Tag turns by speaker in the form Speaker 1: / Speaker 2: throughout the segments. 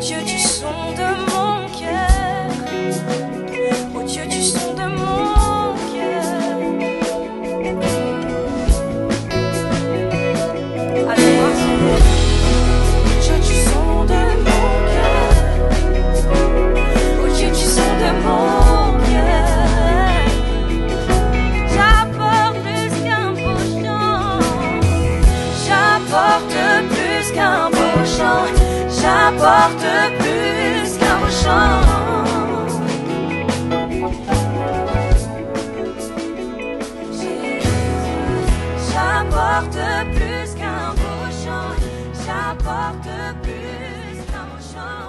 Speaker 1: Dieu du son de mon cœur, oh Dieu du son de mon cœur. Allez, Dieu du son de mon cœur, oh Dieu du son de mon cœur. J'apporte plus qu'un beau chant, j'apporte plus qu'un beau chant, j'apporte plus qu'un beau chant. J'apporte plus qu'un beau chant, j'apporte plus qu'un beau chant.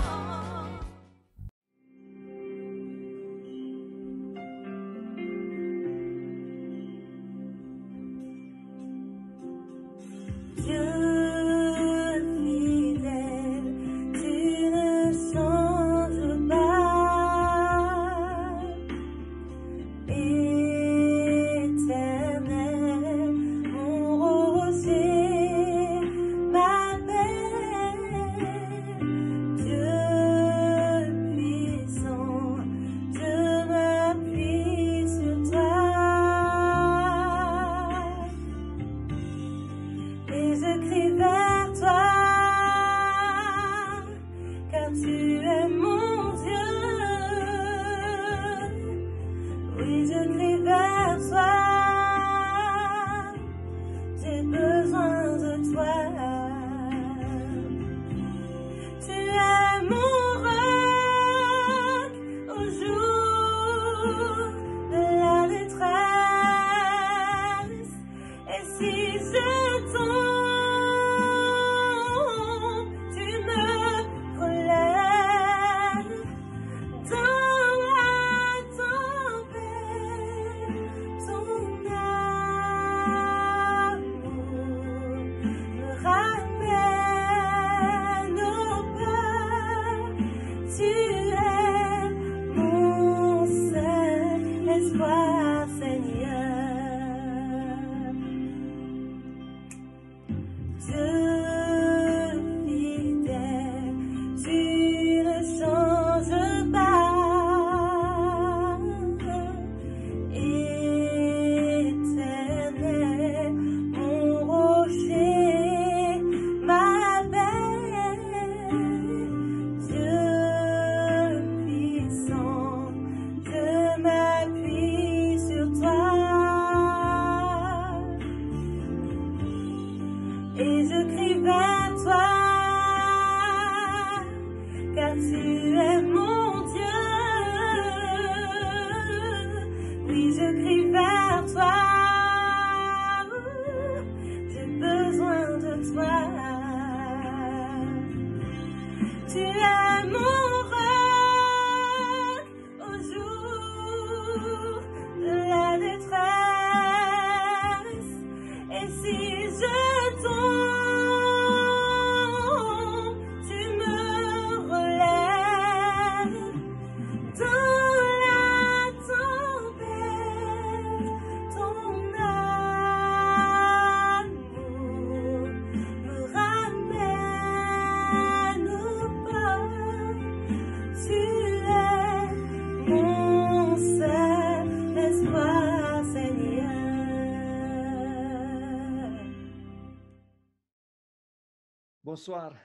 Speaker 2: Bonsoir,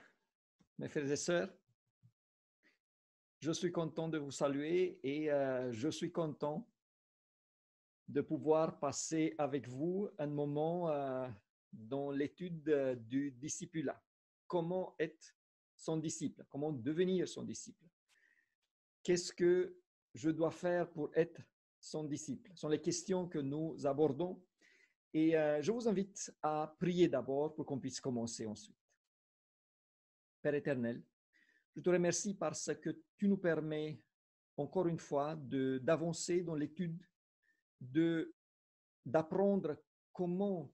Speaker 2: mes frères et sœurs. Je suis content de vous saluer et je suis content de pouvoir passer avec vous un moment dans l'étude du discipulat. Comment être son disciple? Comment devenir son disciple? Qu'est-ce que je dois faire pour être son disciple? Ce sont les questions que nous abordons et je vous invite à prier d'abord pour qu'on puisse commencer ensuite. Père éternel, je te remercie parce que tu nous permets encore une fois d'avancer dans l'étude, d'apprendre comment,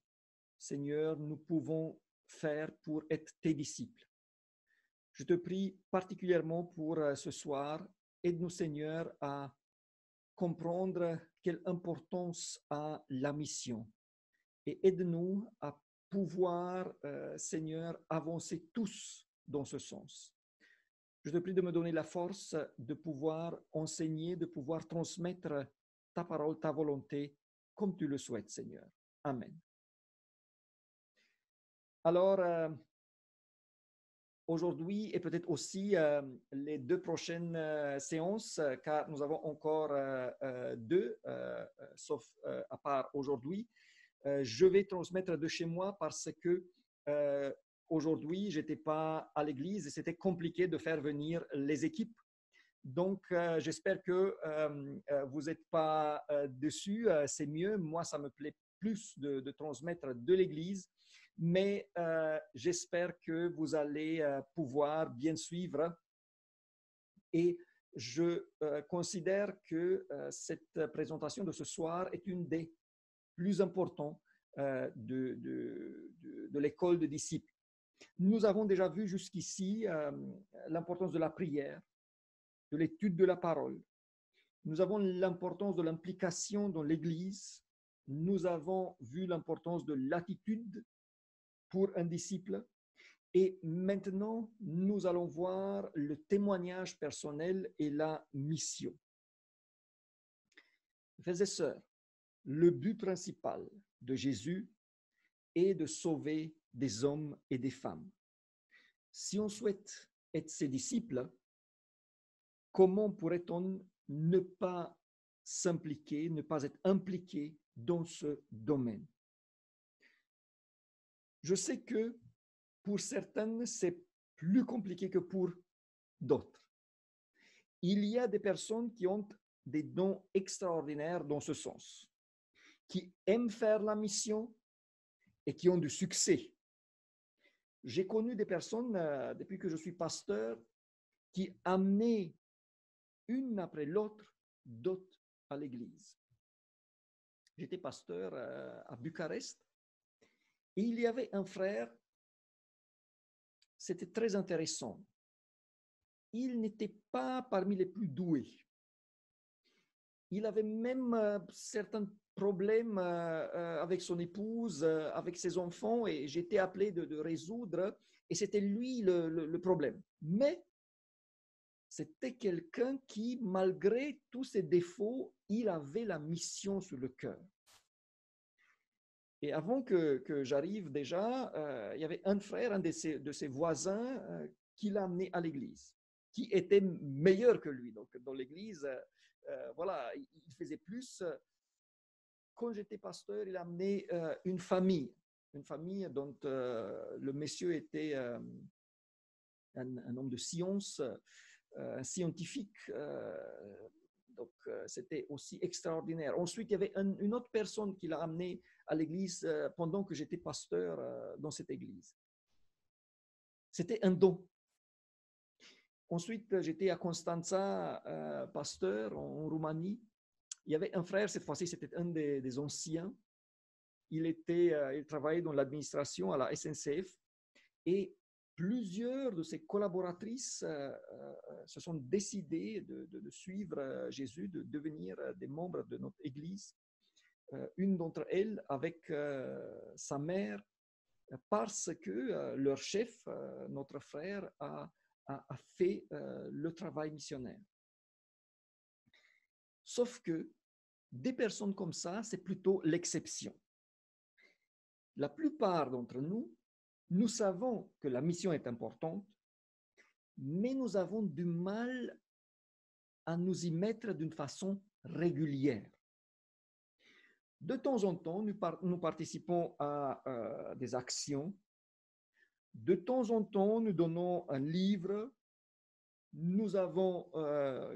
Speaker 2: Seigneur, nous pouvons faire pour être tes disciples. Je te prie particulièrement pour ce soir, aide-nous, Seigneur, à comprendre quelle importance a la mission et aide-nous à pouvoir, Seigneur, avancer tous dans ce sens. Je te prie de me donner la force de pouvoir enseigner, de pouvoir transmettre ta parole, ta volonté, comme tu le souhaites, Seigneur. Amen. Alors, aujourd'hui et peut-être aussi les 2 prochaines séances, car nous avons encore 2, sauf à part aujourd'hui. Je vais transmettre de chez moi parce que aujourd'hui, je n'étais pas à l'église et c'était compliqué de faire venir les équipes. Donc, j'espère que vous n'êtes pas dessus. C'est mieux. Moi, ça me plaît plus de transmettre de l'église. Mais j'espère que vous allez pouvoir bien suivre. Et je considère que cette présentation de ce soir est une des plus importantes de l'école de disciples. Nous avons déjà vu jusqu'ici l'importance de la prière, de l'étude de la parole. Nous avons l'importance de l'implication dans l'Église. Nous avons vu l'importance de l'attitude pour un disciple. Et maintenant, nous allons voir le témoignage personnel et la mission. Frères et sœurs, le but principal de Jésus est de sauver des hommes et des femmes. Si on souhaite être ses disciples, comment pourrait-on ne pas s'impliquer, ne pas être impliqué dans ce domaine? Je sais que pour certaines, c'est plus compliqué que pour d'autres. Il y a des personnes qui ont des dons extraordinaires dans ce sens, qui aiment faire la mission et qui ont du succès. J'ai connu des personnes, depuis que je suis pasteur, qui amenaient une après l'autre d'autres à l'église. J'étais pasteur à Bucarest et il y avait un frère, c'était très intéressant. Il n'était pas parmi les plus doués. Il avait même certains problèmes avec son épouse, avec ses enfants, et j'étais appelé de résoudre, et c'était lui le problème. Mais c'était quelqu'un qui, malgré tous ses défauts, il avait la mission sur le cœur. Et avant que j'arrive déjà, il y avait un frère, un de ses voisins, qui l'a amené à l'église, qui était meilleur que lui. Donc, dans l'église, voilà, il faisait plus. Quand j'étais pasteur, il a amené une famille dont le monsieur était un homme de science, un scientifique. Donc, c'était aussi extraordinaire. Ensuite, il y avait une autre personne qui l'a amené à l'église pendant que j'étais pasteur dans cette église. C'était un don. Ensuite, j'étais à Constanța, pasteur en Roumanie. Il y avait un frère, cette fois-ci, c'était un des anciens. Il travaillait dans l'administration à la SNCF et plusieurs de ses collaboratrices se sont décidées de suivre Jésus, de devenir des membres de notre Église. Une d'entre elles avec sa mère, parce que leur chef, notre frère, a fait le travail missionnaire. Sauf que des personnes comme ça, c'est plutôt l'exception. La plupart d'entre nous, nous savons que la mission est importante, mais nous avons du mal à nous y mettre d'une façon régulière. De temps en temps, nous participons à des actions. De temps en temps, nous donnons un livre. Nous avons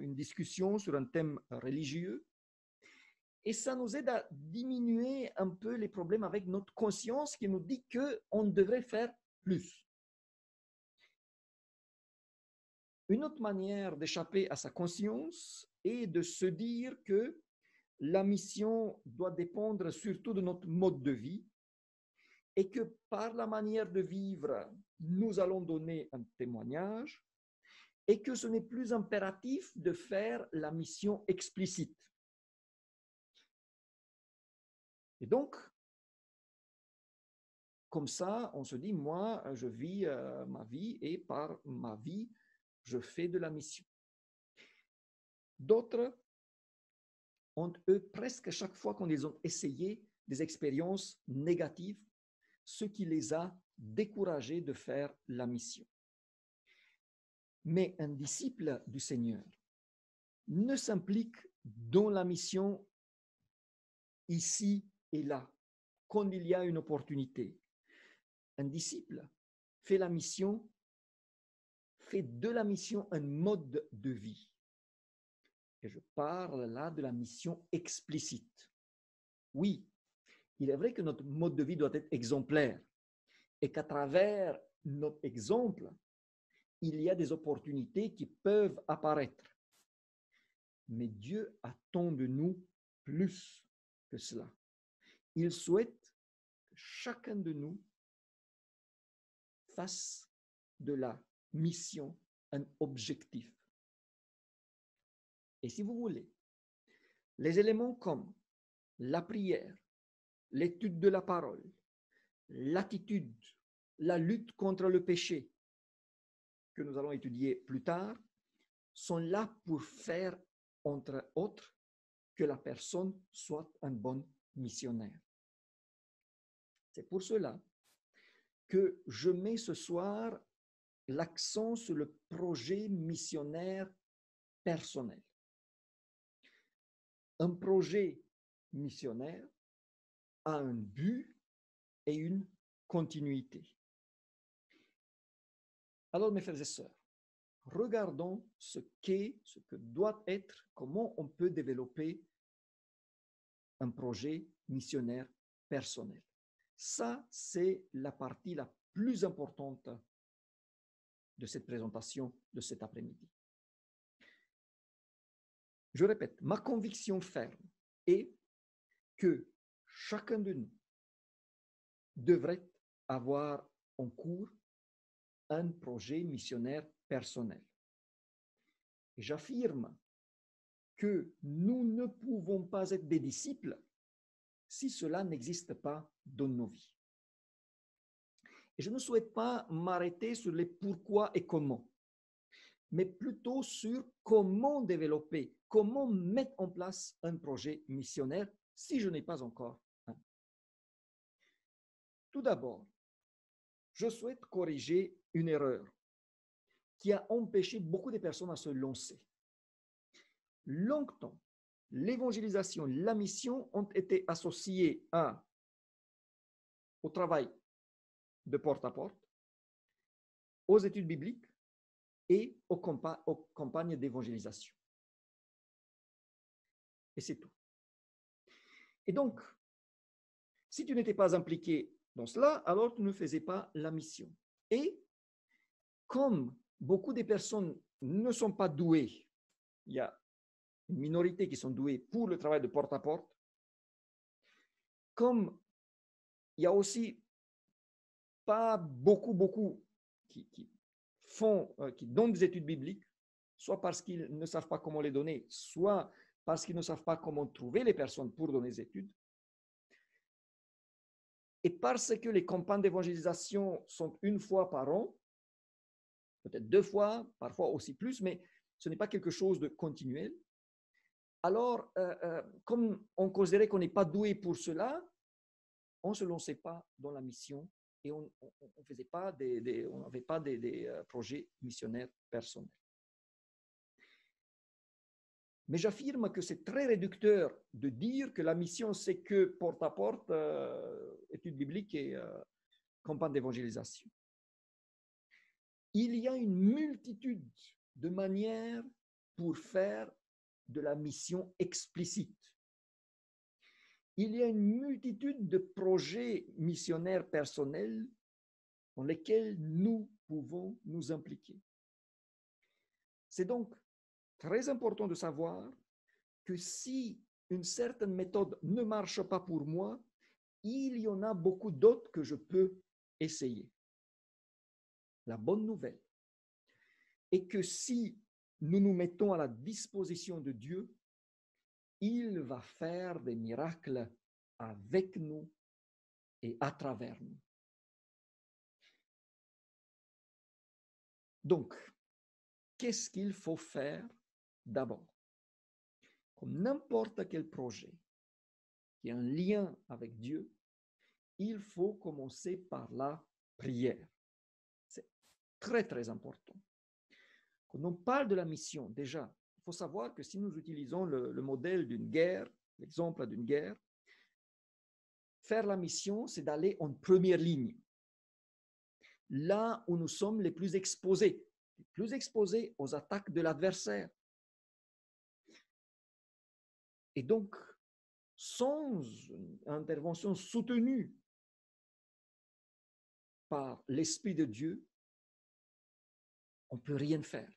Speaker 2: une discussion sur un thème religieux. Et ça nous aide à diminuer un peu les problèmes avec notre conscience qui nous dit qu'on devrait faire plus. Une autre manière d'échapper à sa conscience est de se dire que la mission doit dépendre surtout de notre mode de vie et que par la manière de vivre, nous allons donner un témoignage et que ce n'est plus impératif de faire la mission explicite. Et donc, comme ça, on se dit, moi, je vis ma vie et par ma vie, je fais de la mission. D'autres ont, eux, presque chaque fois qu'ils ont essayé des expériences négatives, ce qui les a découragés de faire la mission. Mais un disciple du Seigneur ne s'implique dans la mission ici et là, quand il y a une opportunité. Un disciple fait la mission, fait de la mission un mode de vie. Et je parle là de la mission explicite. Oui, il est vrai que notre mode de vie doit être exemplaire et qu'à travers notre exemple, il y a des opportunités qui peuvent apparaître. Mais Dieu attend de nous plus que cela. Il souhaite que chacun de nous fasse de la mission un objectif. Et si vous voulez, les éléments comme la prière, l'étude de la parole, l'attitude, la lutte contre le péché, que nous allons étudier plus tard, sont là pour faire, entre autres, que la personne soit un bon missionnaire. C'est pour cela que je mets ce soir l'accent sur le projet missionnaire personnel. Un projet missionnaire a un but et une continuité. Alors, mes frères et sœurs, regardons ce qu'est, ce que doit être, comment on peut développer un projet missionnaire personnel. Ça, c'est la partie la plus importante de cette présentation de cet après-midi. Je répète, ma conviction ferme est que chacun de nous devrait avoir en cours un projet missionnaire personnel. Et j'affirme que nous ne pouvons pas être des disciples si cela n'existe pas dans nos vies. Et je ne souhaite pas m'arrêter sur les pourquoi et comment, mais plutôt sur comment développer, comment mettre en place un projet missionnaire si je n'ai pas encore un. Tout d'abord, je souhaite corriger une erreur qui a empêché beaucoup de personnes à se lancer. Longtemps, l'évangélisation, la mission ont été associées au travail de porte à porte, aux études bibliques et aux campagnes d'évangélisation. Et c'est tout. Et donc, si tu n'étais pas impliqué dans cela, alors tu ne faisais pas la mission. Et comme beaucoup de personnes ne sont pas douées, il y a une minorité qui sont douées pour le travail de porte à porte, comme il y a aussi pas beaucoup qui donnent des études bibliques, soit parce qu'ils ne savent pas comment les donner, soit parce qu'ils ne savent pas comment trouver les personnes pour donner des études. Et parce que les campagnes d'évangélisation sont une fois par an, peut-être 2 fois, parfois aussi plus, mais ce n'est pas quelque chose de continuel. Alors, comme on considérait qu'on n'est pas doué pour cela, on ne se lançait pas dans la mission et on n'avait pas des projets missionnaires personnels. Mais j'affirme que c'est très réducteur de dire que la mission, c'est que porte à porte, études bibliques et campagne d'évangélisation. Il y a une multitude de manières pour faire de la mission explicite. Il y a une multitude de projets missionnaires personnels dans lesquels nous pouvons nous impliquer. C'est donc très important de savoir que si une certaine méthode ne marche pas pour moi, il y en a beaucoup d'autres que je peux essayer. La bonne nouvelle est que si nous nous mettons à la disposition de Dieu, il va faire des miracles avec nous et à travers nous. Donc, qu'est-ce qu'il faut faire d'abord? Comme n'importe quel projet qui a un lien avec Dieu, il faut commencer par la prière. C'est très, très important. Quand on parle de la mission, déjà, il faut savoir que si nous utilisons le modèle d'une guerre, l'exemple d'une guerre, faire la mission, c'est d'aller en première ligne, là où nous sommes les plus exposés aux attaques de l'adversaire. Et donc, sans une intervention soutenue par l'Esprit de Dieu, on ne peut rien faire.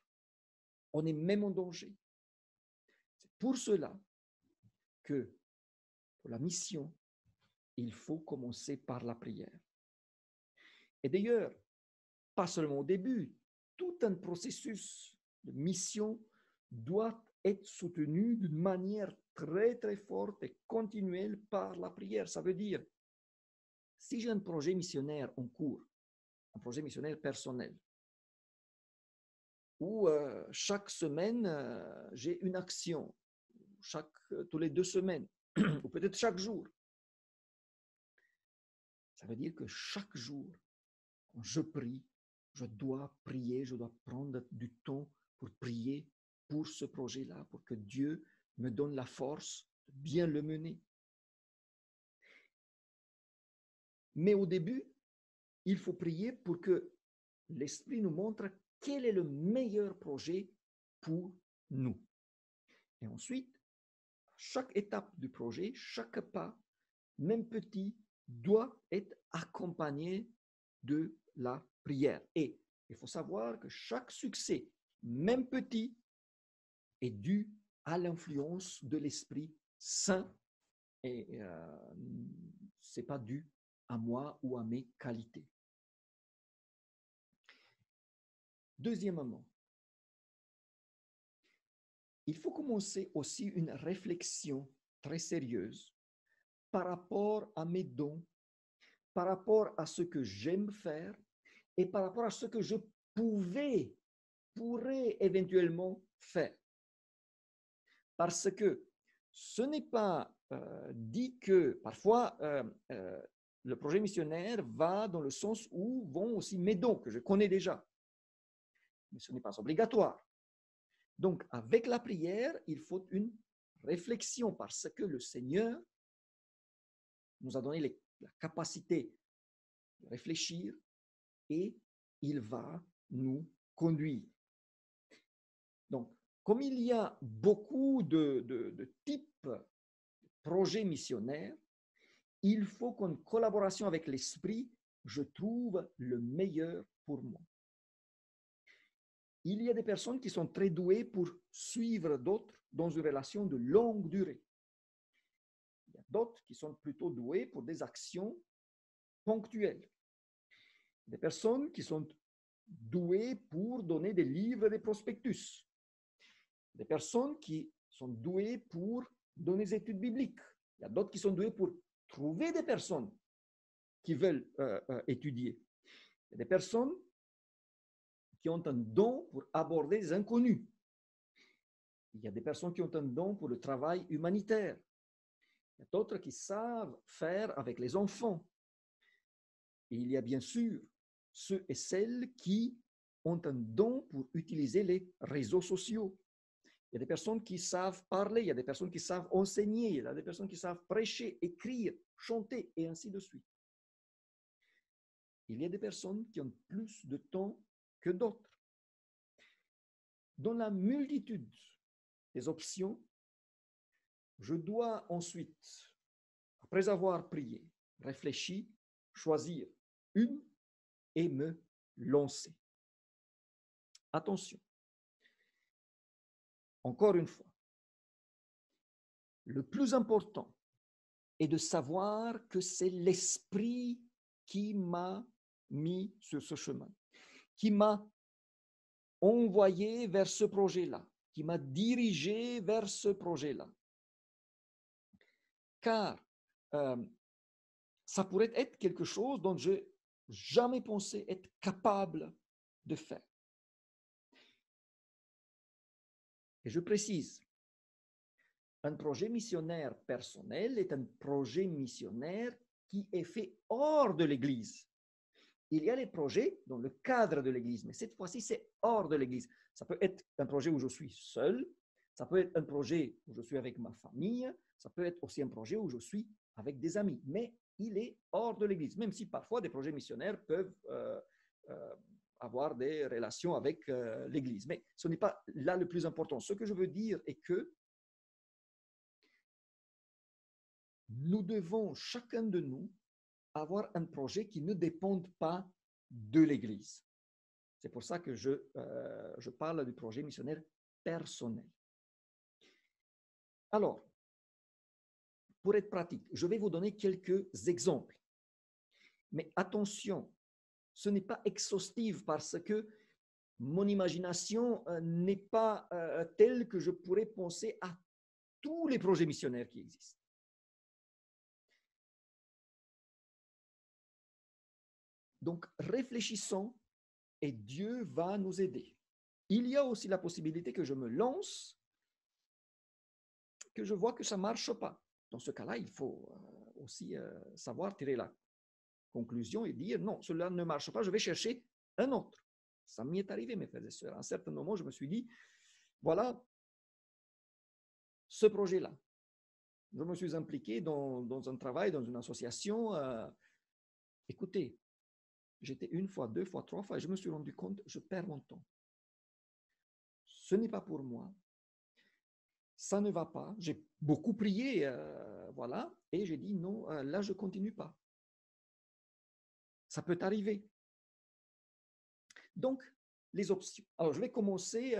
Speaker 2: On est même en danger. C'est pour cela que pour la mission, il faut commencer par la prière. Et d'ailleurs, pas seulement au début, tout un processus de mission doit être soutenu d'une manière très, très forte et continuelle par la prière. Ça veut dire, si j'ai un projet missionnaire en cours, un projet missionnaire personnel, où chaque semaine, j'ai une action, tous les 2 semaines, ou peut-être chaque jour, ça veut dire que chaque jour, quand je prie, je dois prier, je dois prendre du temps pour prier pour ce projet-là, pour que Dieu me donne la force de bien le mener. Mais au début, il faut prier pour que l'Esprit nous montre quel est le meilleur projet pour nous. Et ensuite, à chaque étape du projet, chaque pas, même petit, doit être accompagné de la prière. Et il faut savoir que chaque succès, même petit, est dû à l'influence de l'Esprit Saint et ce n'est pas dû à moi ou à mes qualités. Deuxièmement, il faut commencer aussi une réflexion très sérieuse par rapport à mes dons, par rapport à ce que j'aime faire et par rapport à ce que je pourrais éventuellement faire. Parce que ce n'est pas dit que parfois le projet missionnaire va dans le sens où vont aussi mes dons que je connais déjà. Mais ce n'est pas obligatoire. Donc, avec la prière, il faut une réflexion parce que le Seigneur nous a donné la capacité de réfléchir et il va nous conduire. Donc, comme il y a beaucoup de types de projets missionnaires, il faut qu'en collaboration avec l'Esprit, je trouve le meilleur pour moi. Il y a des personnes qui sont très douées pour suivre d'autres dans une relation de longue durée. Il y a d'autres qui sont plutôt douées pour des actions ponctuelles. Des personnes qui sont douées pour donner des livres et des prospectus. Des personnes qui sont douées pour donner des études bibliques. Il y a d'autres qui sont douées pour trouver des personnes qui veulent étudier. Il y a des personnes qui ont un don pour aborder les inconnus. Il y a des personnes qui ont un don pour le travail humanitaire. Il y a d'autres qui savent faire avec les enfants. Et il y a bien sûr ceux et celles qui ont un don pour utiliser les réseaux sociaux. Il y a des personnes qui savent parler, il y a des personnes qui savent enseigner, il y a des personnes qui savent prêcher, écrire, chanter, et ainsi de suite. Il y a des personnes qui ont plus de temps que d'autres. Dans la multitude des options, je dois ensuite, après avoir prié, réfléchi, choisir une et me lancer. Attention, encore une fois, le plus important est de savoir que c'est l'Esprit qui m'a mis sur ce chemin, qui m'a envoyé vers ce projet-là, qui m'a dirigé vers ce projet-là. Car ça pourrait être quelque chose dont je n'ai jamais pensé être capable de faire. Et je précise, un projet missionnaire personnel est un projet missionnaire qui est fait hors de l'Église. Il y a les projets dans le cadre de l'Église, mais cette fois-ci, c'est hors de l'Église. Ça peut être un projet où je suis seul, ça peut être un projet où je suis avec ma famille, ça peut être aussi un projet où je suis avec des amis, mais il est hors de l'Église, même si parfois des projets missionnaires peuvent avoir des relations avec l'Église. Mais ce n'est pas là le plus important. Ce que je veux dire est que nous devons, chacun de nous, avoir un projet qui ne dépend pas de l'Église. C'est pour ça que je parle du projet missionnaire personnel. Alors, pour être pratique, je vais vous donner quelques exemples. Mais attention, ce n'est pas exhaustif parce que mon imagination n'est pas telle que je pourrais penser à tous les projets missionnaires qui existent. Donc, réfléchissons et Dieu va nous aider. Il y a aussi la possibilité que je me lance, que je vois que ça ne marche pas. Dans ce cas-là, il faut aussi savoir tirer la conclusion et dire non, cela ne marche pas, je vais chercher un autre. Ça m'y est arrivé, mes frères et sœurs. À un certain moment, je me suis dit, voilà, ce projet-là. Je me suis impliqué dans un travail, dans une association. Écoutez, j'étais une fois, deux fois, trois fois, et je me suis rendu compte, je perds mon temps. Ce n'est pas pour moi. Ça ne va pas. J'ai beaucoup prié, voilà, et j'ai dit non, là, je ne continue pas. Ça peut arriver. Donc, les options. Alors, je vais commencer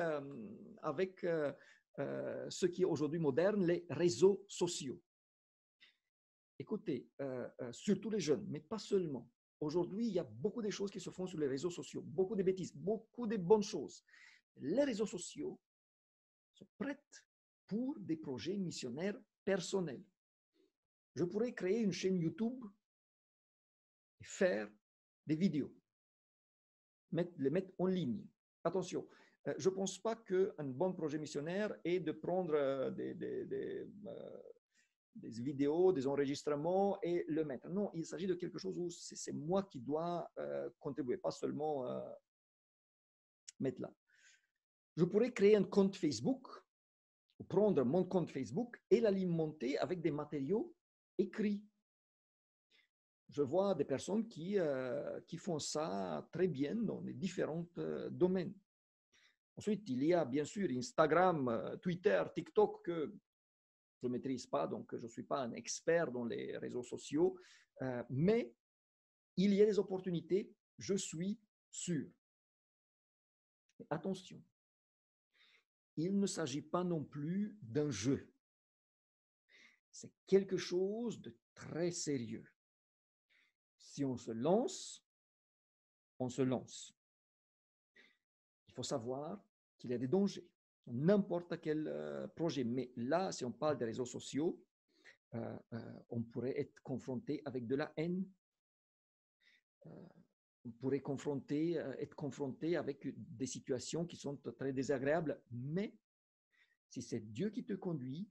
Speaker 2: avec ce qui est aujourd'hui moderne, les réseaux sociaux. Écoutez, surtout les jeunes, mais pas seulement. Aujourd'hui, il y a beaucoup de choses qui se font sur les réseaux sociaux, beaucoup de bêtises, beaucoup de bonnes choses. Les réseaux sociaux se prêtent pour des projets missionnaires personnels. Je pourrais créer une chaîne YouTube et faire des vidéos, les mettre en ligne. Attention, je ne pense pas qu'un bon projet missionnaire est de prendre des vidéos, des enregistrements et le mettre. Non, il s'agit de quelque chose où c'est moi qui dois contribuer, pas seulement mettre là. Je pourrais créer un compte Facebook, ou prendre mon compte Facebook et l'alimenter avec des matériaux écrits. Je vois des personnes qui font ça très bien dans les différents domaines. Ensuite, il y a bien sûr Instagram, Twitter, TikTok que je ne maîtrise pas, donc je ne suis pas un expert dans les réseaux sociaux, mais il y a des opportunités, je suis sûr. Mais attention, il ne s'agit pas non plus d'un jeu. C'est quelque chose de très sérieux. Si on se lance, on se lance. Il faut savoir qu'il y a des dangers. N'importe quel projet. Mais là, si on parle des réseaux sociaux, on pourrait être confronté avec de la haine. On pourrait être confronté avec des situations qui sont très désagréables. Mais si c'est Dieu qui te conduit,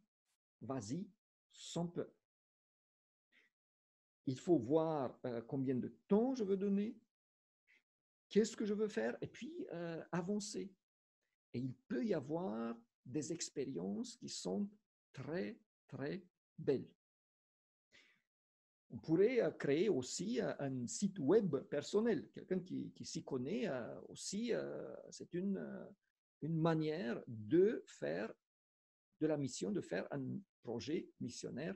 Speaker 2: vas-y sans peur. Il faut voir combien de temps je veux donner, qu'est-ce que je veux faire, et puis avancer. Et il peut y avoir des expériences qui sont très, très belles. On pourrait créer aussi un site web personnel. Quelqu'un qui s'y connaît aussi, c'est une manière de faire de la mission, de faire un projet missionnaire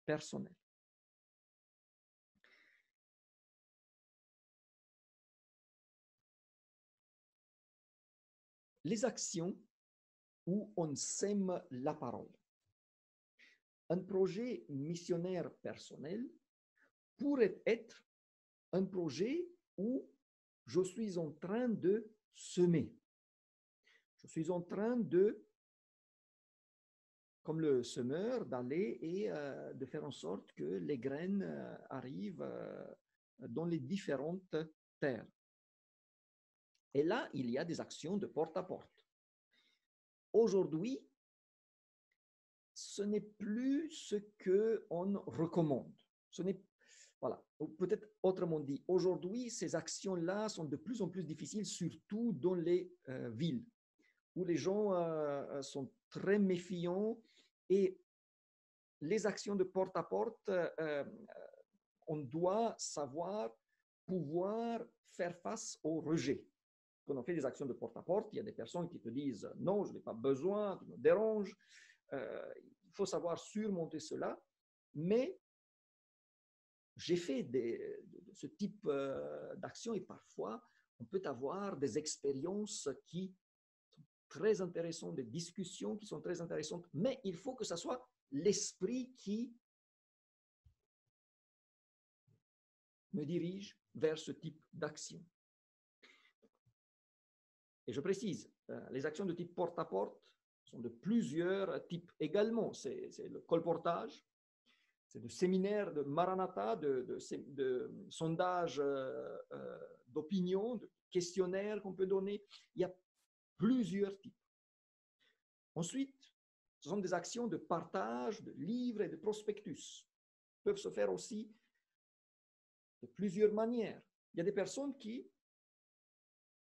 Speaker 2: personnel. Les actions où on sème la parole. Un projet missionnaire personnel pourrait être un projet où je suis en train de semer. Je suis en train de, comme le semeur, d'aller et de faire en sorte que les graines arrivent dans les différentes terres. Et là, il y a des actions de porte à porte. aujourd'hui, ce n'est plus ce qu'on recommande. Ce n'est, voilà, peut-être autrement dit, aujourd'hui, ces actions-là sont de plus en plus difficiles, surtout dans les villes, où les gens sont très méfiants et les actions de porte-à-porte, on doit savoir pouvoir faire face au rejet. Quand on fait des actions de porte-à-porte, il y a des personnes qui te disent « Non, je n'ai pas besoin, tu me déranges ». Il faut savoir surmonter cela, mais j'ai fait ce type d'action et parfois, on peut avoir des expériences qui sont très intéressantes, des discussions qui sont très intéressantes, mais il faut que ce soit l'esprit qui me dirige vers ce type d'action. Et je précise, les actions de type porte-à-porte sont de plusieurs types également. C'est le colportage, c'est de séminaires de Maranatha, de sondages d'opinion, de questionnaires qu'on peut donner. Il y a plusieurs types. Ensuite, ce sont des actions de partage de livres et de prospectus. Ils peuvent se faire aussi de plusieurs manières. Il y a des personnes qui,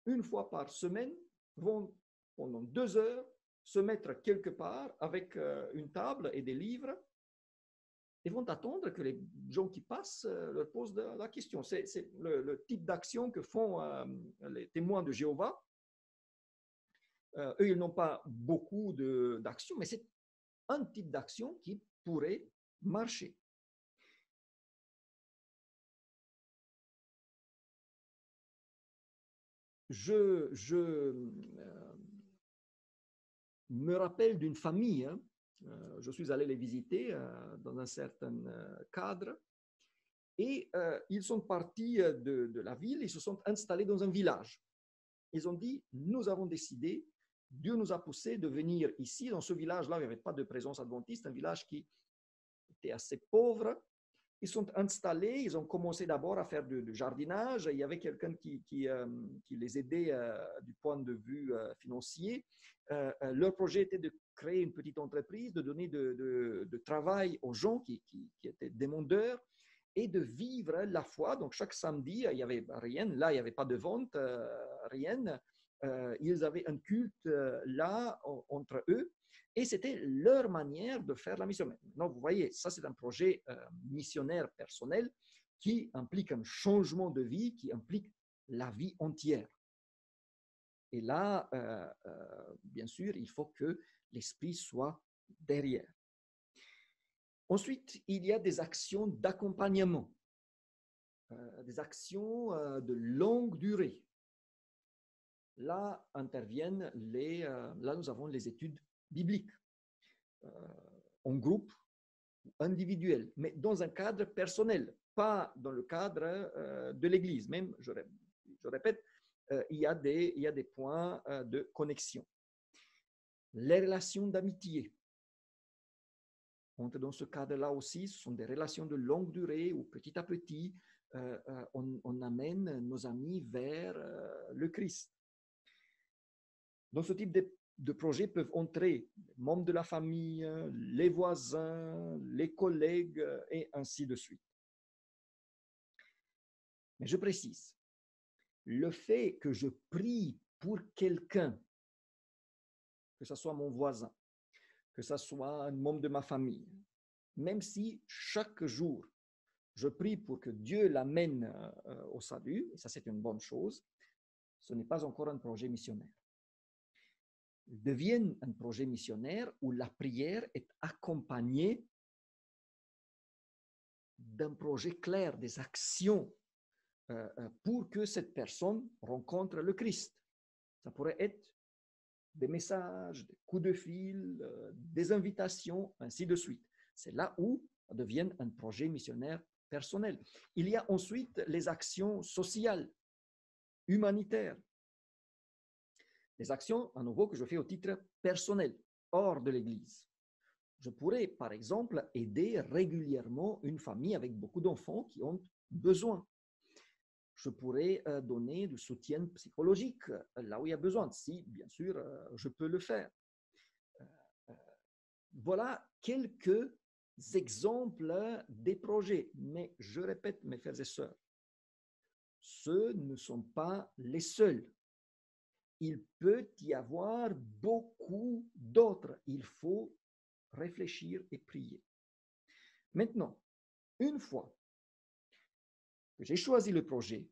Speaker 2: une fois par semaine, vont pendant 2 heures se mettre quelque part avec une table et des livres et vont attendre que les gens qui passent leur posent la question. C'est le type d'action que font les témoins de Jéhovah. Eux, ils n'ont pas beaucoup d'actions, mais c'est un type d'action qui pourrait marcher. Je me rappelle d'une famille, hein, je suis allé les visiter dans un certain cadre, et ils sont partis de la ville, ils se sont installés dans un village. Ils ont dit, nous avons décidé, Dieu nous a poussés de venir ici, dans ce village-là, il n'y avait pas de présence adventiste, un village qui était assez pauvre. Ils sont installés, ils ont commencé d'abord à faire du jardinage. Il y avait quelqu'un qui les aidait du point de vue financier. Leur projet était de créer une petite entreprise, de donner de travail aux gens qui étaient demandeurs et de vivre la foi. Donc, chaque samedi, il n'y avait rien. Là, il n'y avait pas de vente, rien. Ils avaient un culte là, entre eux. Et c'était leur manière de faire la mission. Maintenant, vous voyez, ça c'est un projet missionnaire personnel qui implique un changement de vie, qui implique la vie entière. Et là, bien sûr, il faut que l'esprit soit derrière. Ensuite, il y a des actions d'accompagnement, des actions de longue durée. Là interviennent là nous avons les études biblique, en groupe, individuel, mais dans un cadre personnel, pas dans le cadre de l'Église. Même, je répète, il y a des points de connexion. Les relations d'amitié entrent dans ce cadre-là aussi. Ce sont des relations de longue durée où petit à petit, on amène nos amis vers le Christ. Dans ce type de projets peuvent entrer les membres de la famille, les voisins, les collègues, et ainsi de suite. Mais je précise, le fait que je prie pour quelqu'un, que ce soit mon voisin, que ce soit un membre de ma famille, même si chaque jour, je prie pour que Dieu l'amène au salut, et ça c'est une bonne chose, ce n'est pas encore un projet missionnaire. Devienne un projet missionnaire où la prière est accompagnée d'un projet clair, des actions pour que cette personne rencontre le Christ. Ça pourrait être des messages, des coups de fil, des invitations, ainsi de suite. C'est là où ça devient un projet missionnaire personnel. Il y a ensuite les actions sociales, humanitaires. Les actions, à nouveau, que je fais au titre personnel, hors de l'Église. Je pourrais, par exemple, aider régulièrement une famille avec beaucoup d'enfants qui ont besoin. Je pourrais donner du soutien psychologique là où il y a besoin, si, bien sûr, je peux le faire. voilà quelques exemples des projets. Mais je répète, mes frères et sœurs, ce ne sont pas les seuls. Il peut y avoir beaucoup d'autres. Il faut réfléchir et prier. Maintenant, une fois que j'ai choisi le projet,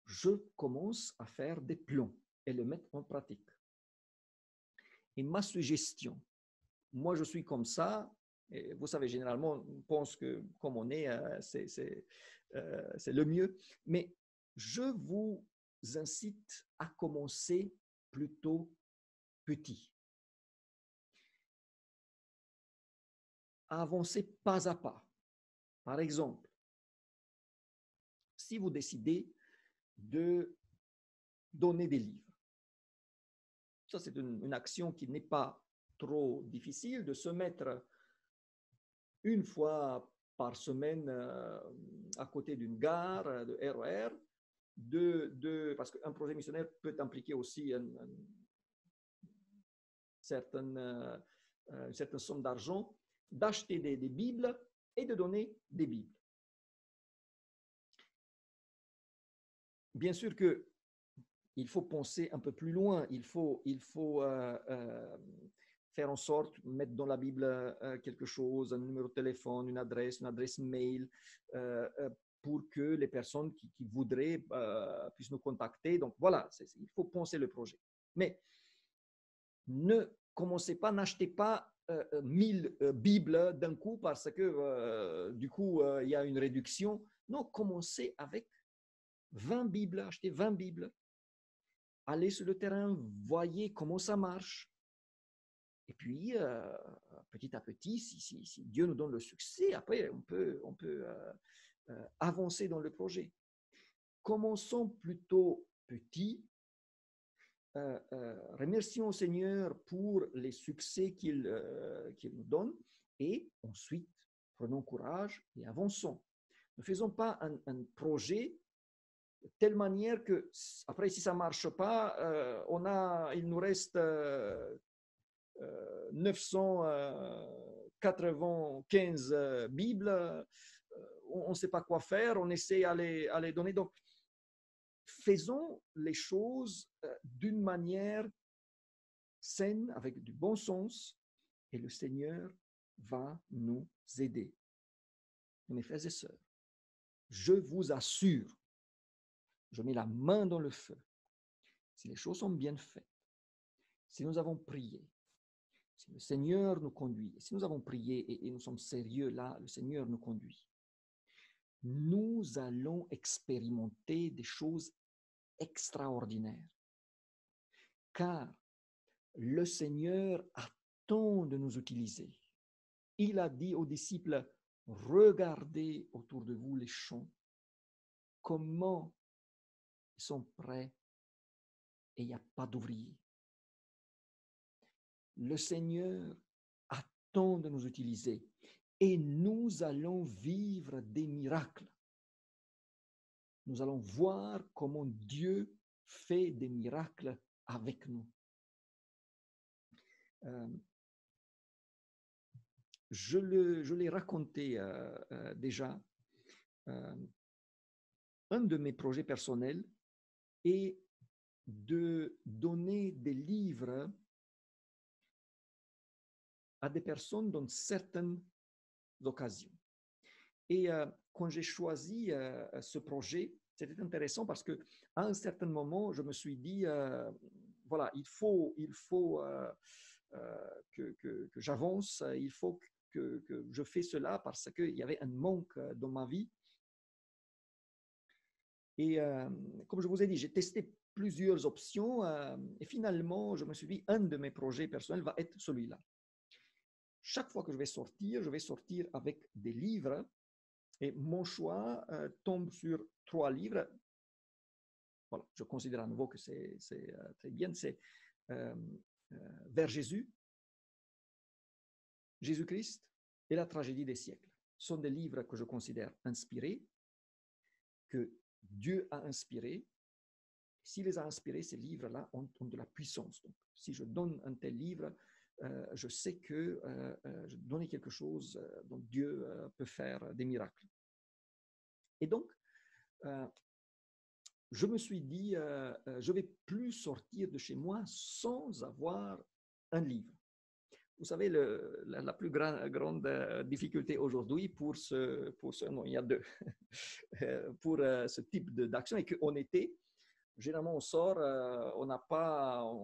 Speaker 2: je commence à faire des plans et le mettre en pratique. Et ma suggestion, moi je suis comme ça, et vous savez, généralement, on pense que comme on est, c'est le mieux, mais je vous incite à commencer plutôt petit, à avancer pas à pas. Par exemple, si vous décidez de donner des livres, ça c'est une action qui n'est pas trop difficile, de se mettre une fois par semaine à côté d'une gare de RER, parce qu'un projet missionnaire peut impliquer aussi une certaine somme d'argent, d'acheter des Bibles et de donner des Bibles. Bien sûr que il faut penser un peu plus loin, il faut faire en sorte, mettre dans la Bible quelque chose, un numéro de téléphone, une adresse mail, pour que les personnes qui voudraient puissent nous contacter. Donc voilà, il faut penser le projet. Mais ne commencez pas, n'achetez pas 1000 Bibles d'un coup parce que du coup, il y a une réduction. Non, commencez avec 20 Bibles, achetez 20 Bibles. Allez sur le terrain, voyez comment ça marche. Et puis, petit à petit, si Dieu nous donne le succès, après, on peut avancer dans le projet. Commençons plutôt petit. Remercions au Seigneur pour les succès qu'il nous donne. Et ensuite, prenons courage et avançons. Ne faisons pas un projet de telle manière que, après, si ça ne marche pas, il nous reste 995 Bibles, on ne sait pas quoi faire, on essaie à les donner. Donc, faisons les choses d'une manière saine, avec du bon sens, et le Seigneur va nous aider. Mes frères et sœurs, je vous assure, je mets la main dans le feu. Si les choses sont bien faites, si nous avons prié, si le Seigneur nous conduit, si nous avons prié et nous sommes sérieux là, le Seigneur nous conduit, nous allons expérimenter des choses extraordinaires. Car le Seigneur attend de nous utiliser. Il a dit aux disciples, regardez autour de vous les champs, comment ils sont prêts et il n'y a pas d'ouvriers. Le Seigneur attend de nous utiliser et nous allons vivre des miracles. Nous allons voir comment Dieu fait des miracles avec nous. Je l'ai raconté déjà. Un de mes projets personnels est de donner des livres à des personnes dans certaines occasions. Et quand j'ai choisi ce projet, c'était intéressant parce qu'à un certain moment, je me suis dit, voilà, il faut que j'avance, il faut que je fais cela parce qu'il y avait un manque dans ma vie. Et comme je vous ai dit, j'ai testé plusieurs options et finalement, je me suis dit, un de mes projets personnels va être celui-là. Chaque fois que je vais sortir avec des livres et mon choix tombe sur 3 livres. Voilà, je considère à nouveau que c'est très bien. C'est Vers Jésus, Jésus-Christ et la tragédie des siècles. Ce sont des livres que je considère inspirés, que Dieu a inspirés. S'il les a inspirés, ces livres-là ont de la puissance. Donc, si je donne un tel livre, je sais que je donnais quelque chose dont Dieu peut faire des miracles. Et donc, je me suis dit, je ne vais plus sortir de chez moi sans avoir un livre. Vous savez, la plus grande difficulté aujourd'hui pour non, il y a deux, pour ce type d'action, et qu'en été, généralement, on sort, on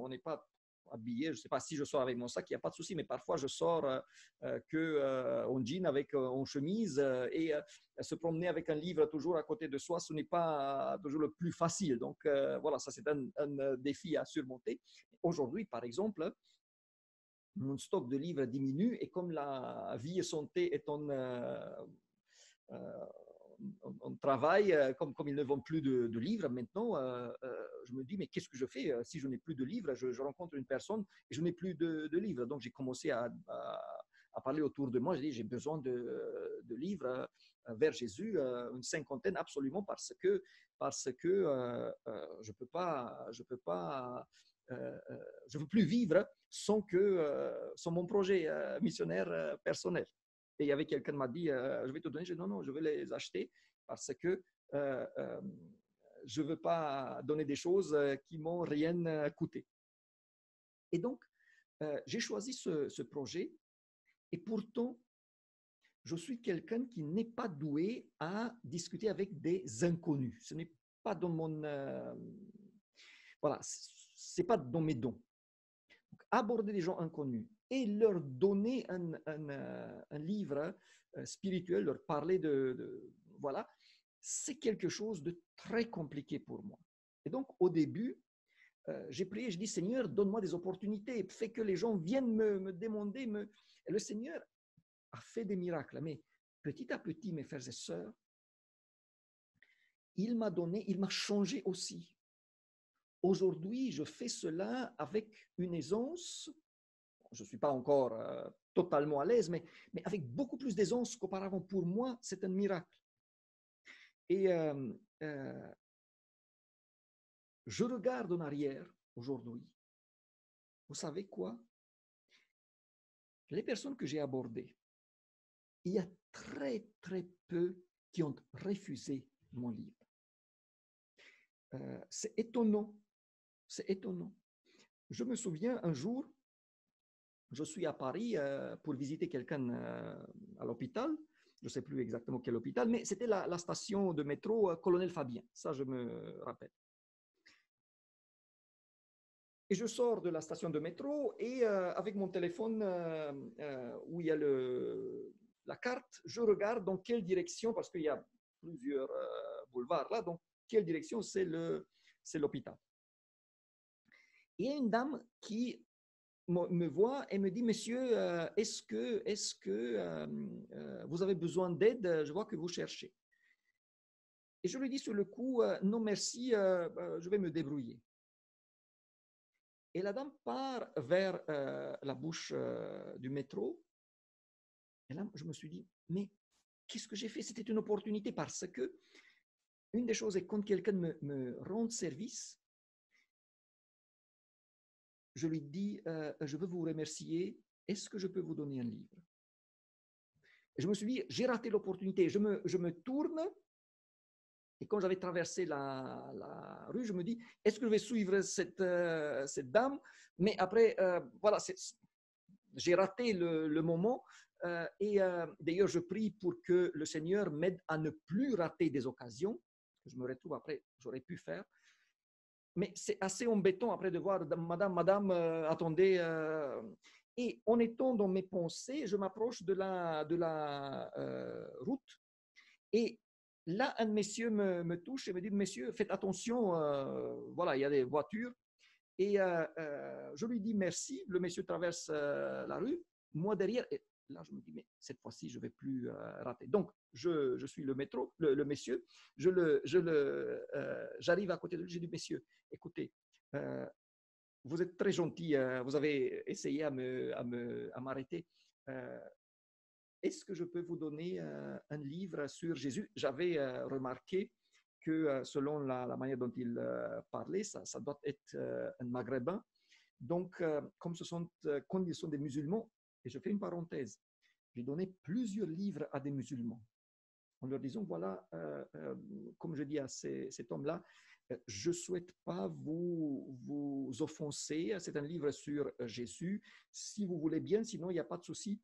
Speaker 2: n'est pas habillé. Je ne sais pas si je sors avec mon sac, il n'y a pas de souci, mais parfois je sors en jean avec en chemise et se promener avec un livre toujours à côté de soi, ce n'est pas toujours le plus facile. Donc voilà, ça c'est un défi à surmonter. Aujourd'hui, par exemple, mon stock de livres diminue et comme la vie et santé est on travaille, comme ils ne vendent plus de livres maintenant, je me dis, mais qu'est-ce que je fais si je n'ai plus de livres? Je rencontre une personne et je n'ai plus de livres. Donc, j'ai commencé à parler autour de moi. J'ai dit, j'ai besoin de livres vers Jésus, une cinquantaine absolument, parce que je veux plus vivre sans mon projet missionnaire personnel. Et il y avait quelqu'un qui m'a dit, je vais te donner. J'ai dit, non, je vais les acheter parce que je ne veux pas donner des choses qui m'ont rien coûté. Et donc, j'ai choisi ce projet et pourtant, je suis quelqu'un qui n'est pas doué à discuter avec des inconnus. Ce n'est pas dans mon... voilà, ce n'est pas dans mes dons. Donc, aborder des gens inconnus et leur donner un livre spirituel, leur parler voilà, c'est quelque chose de très compliqué pour moi. Et donc, au début, j'ai prié, je dis, Seigneur, donne-moi des opportunités, fais que les gens viennent me demander. Et le Seigneur a fait des miracles. Mais petit à petit, mes frères et sœurs, il m'a changé aussi. Aujourd'hui, je fais cela avec une aisance. Je ne suis pas encore totalement à l'aise, mais avec beaucoup plus d'aisance qu'auparavant. Pour moi, c'est un miracle. Et je regarde en arrière aujourd'hui. Vous savez quoi? Les personnes que j'ai abordées, il y a très, très peu qui ont refusé mon livre. C'est étonnant. C'est étonnant. Je me souviens un jour, je suis à Paris pour visiter quelqu'un à l'hôpital. Je ne sais plus exactement quel hôpital, mais c'était la station de métro Colonel Fabien. Ça, je me rappelle. Et je sors de la station de métro et avec mon téléphone où il y a la carte, je regarde dans quelle direction, parce qu'il y a plusieurs boulevards là, donc quelle direction c'est l'hôpital. Il y a une dame qui me voit et me dit, monsieur, est-ce que vous avez besoin d'aide? Je vois que vous cherchez. Et je lui dis sur le coup, non merci, je vais me débrouiller. Et la dame part vers la bouche du métro. Et là, je me suis dit, mais qu'est-ce que j'ai fait? C'était une opportunité parce que une des choses est quand quelqu'un me rend service, je lui dis, je veux vous remercier, est-ce que je peux vous donner un livre? Et je me suis dit, j'ai raté l'opportunité. Je me tourne et quand j'avais traversé la rue, je me dis, est-ce que je vais suivre cette dame? Mais après, voilà, j'ai raté le moment. Et d'ailleurs, je prie pour que le Seigneur m'aide à ne plus rater des occasions. Je me retrouve après, j'aurais pu faire. Mais c'est assez embêtant après de voir, madame, attendez. Et en étant dans mes pensées, je m'approche de la route. Et là, un monsieur me touche et me dit, monsieur, faites attention, voilà, il y a des voitures. Et je lui dis merci. Le monsieur traverse la rue. Moi derrière, et là, je me dis, mais cette fois-ci, je ne vais plus rater. Donc, je suis le monsieur. J'arrive à côté de lui. J'ai dit, monsieur, écoutez, vous êtes très gentil. Vous avez essayé à m'arrêter. Est-ce que je peux vous donner un livre sur Jésus? J'avais remarqué que selon la manière dont il parlait, ça doit être un maghrébin. Donc, comme ils sont des musulmans, et je fais une parenthèse, j'ai donné plusieurs livres à des musulmans en leur disant, voilà, comme je dis à cet homme-là, je ne souhaite pas vous offenser, c'est un livre sur Jésus, si vous voulez bien, sinon il n'y a pas de souci.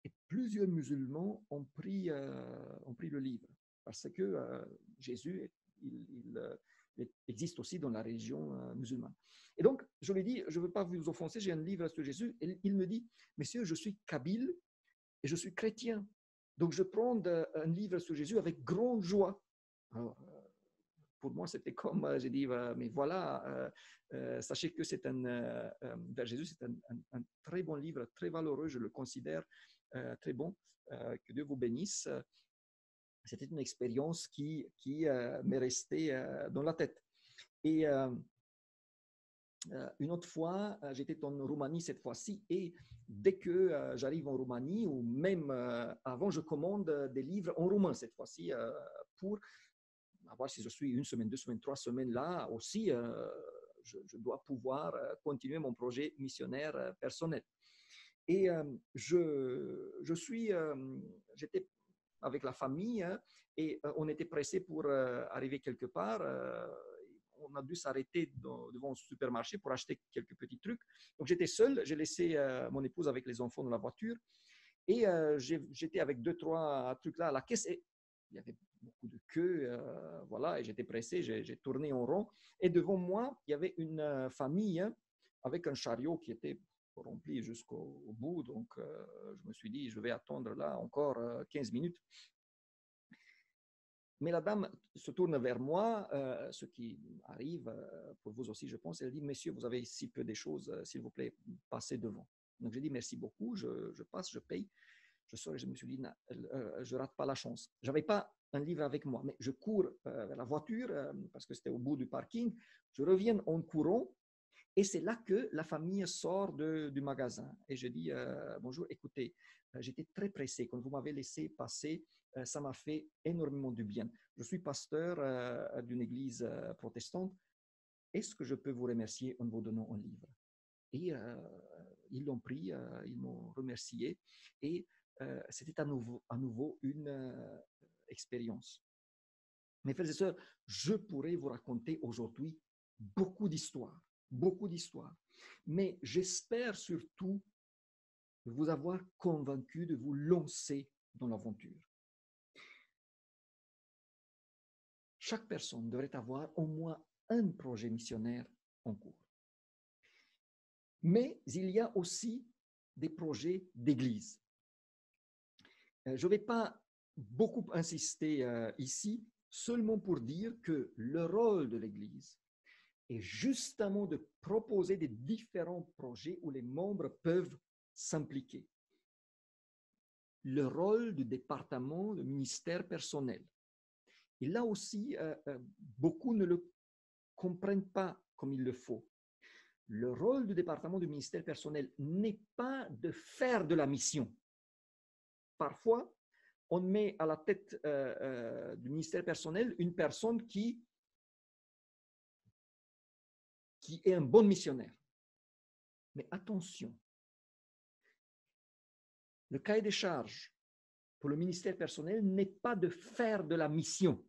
Speaker 2: Et plusieurs musulmans ont pris le livre, parce que Jésus, il existe aussi dans la religion musulmane. Et donc, je lui dis, je ne veux pas vous offenser, j'ai un livre sur Jésus. Et il me dit, monsieur, je suis kabyle et je suis chrétien. Donc, je prends un livre sur Jésus avec grande joie. Alors, pour moi, c'était comme, j'ai dit, mais voilà, sachez que c'est vers Jésus, c'est un très bon livre, très valeureux, je le considère très bon. Que Dieu vous bénisse. C'était une expérience qui m'est restée dans la tête. Et une autre fois, j'étais en Roumanie cette fois-ci, et dès que j'arrive en Roumanie, ou même avant, je commande des livres en roumain cette fois-ci pour voir si je suis 1 semaine, 2 semaines, 3 semaines là aussi, je dois pouvoir continuer mon projet missionnaire personnel. Et j'étais avec la famille et on était pressé pour arriver quelque part. On a dû s'arrêter devant un supermarché pour acheter quelques petits trucs. Donc j'étais seul, j'ai laissé mon épouse avec les enfants dans la voiture et j'étais avec 2-3 trucs là à la caisse et il y avait beaucoup de queues, voilà, et j'étais pressé, j'ai tourné en rond et devant moi, il y avait une famille avec un chariot qui était rempli jusqu'au bout, donc je me suis dit, je vais attendre là encore 15 minutes. Mais la dame se tourne vers moi, ce qui arrive pour vous aussi, je pense. Elle dit, messieurs, vous avez si peu des choses, s'il vous plaît, passez devant. Donc, j'ai dit, merci beaucoup, je passe, je paye. Je sors et je me suis dit, je ne rate pas la chance. Je n'avais pas un livre avec moi, mais je cours vers la voiture parce que c'était au bout du parking. Je reviens en courant et c'est là que la famille sort du magasin. Et je dis, bonjour, écoutez, j'étais très pressé. Quand vous m'avez laissé passer, ça m'a fait énormément du bien. Je suis pasteur d'une église protestante. Est-ce que je peux vous remercier en vous donnant un livre? Et ils l'ont pris, ils m'ont remercié. Et c'était à nouveau une expérience. Mes frères et sœurs, je pourrais vous raconter aujourd'hui beaucoup d'histoires. Mais j'espère surtout vous avoir convaincu de vous lancer dans l'aventure. Chaque personne devrait avoir au moins un projet missionnaire en cours. Mais il y a aussi des projets d'église. Je ne vais pas beaucoup insister ici, seulement pour dire que le rôle de l'église est justement de proposer des différents projets où les membres peuvent s'impliquer. Le rôle du département de ministère personnel. Et là aussi, beaucoup ne le comprennent pas comme il le faut. Le rôle du département du ministère personnel n'est pas de faire de la mission. Parfois, on met à la tête du ministère personnel une personne qui est un bon missionnaire. Mais attention, le cahier des charges pour le ministère personnel n'est pas de faire de la mission.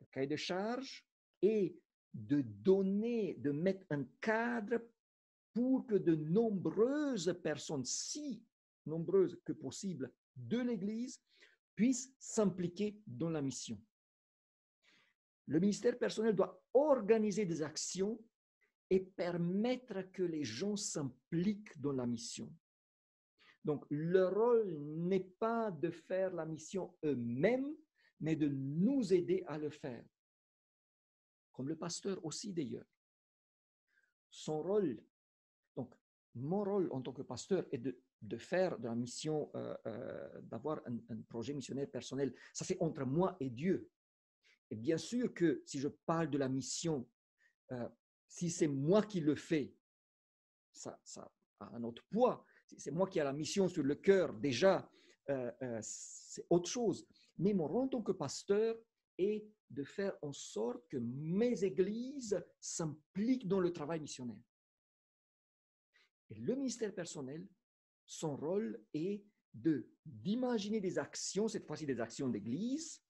Speaker 2: Le cahier des charges est de mettre un cadre pour que de nombreuses personnes, si nombreuses que possible, de l'Église puissent s'impliquer dans la mission. Le ministère personnel doit organiser des actions et permettre que les gens s'impliquent dans la mission. Donc, le rôle n'est pas de faire la mission eux-mêmes, mais de nous aider à le faire. Comme le pasteur aussi d'ailleurs. Son rôle, donc mon rôle en tant que pasteur est de faire de la mission, d'avoir un projet missionnaire personnel. Ça c'est entre moi et Dieu. Et bien sûr que si je parle de la mission, si c'est moi qui le fais, ça a un autre poids. Si c'est moi qui ai la mission sur le cœur, déjà, c'est autre chose. Mais mon rôle en tant que pasteur est de faire en sorte que mes églises s'impliquent dans le travail missionnaire. Et le ministère personnel, son rôle est d'imaginer des actions, cette fois-ci des actions d'église,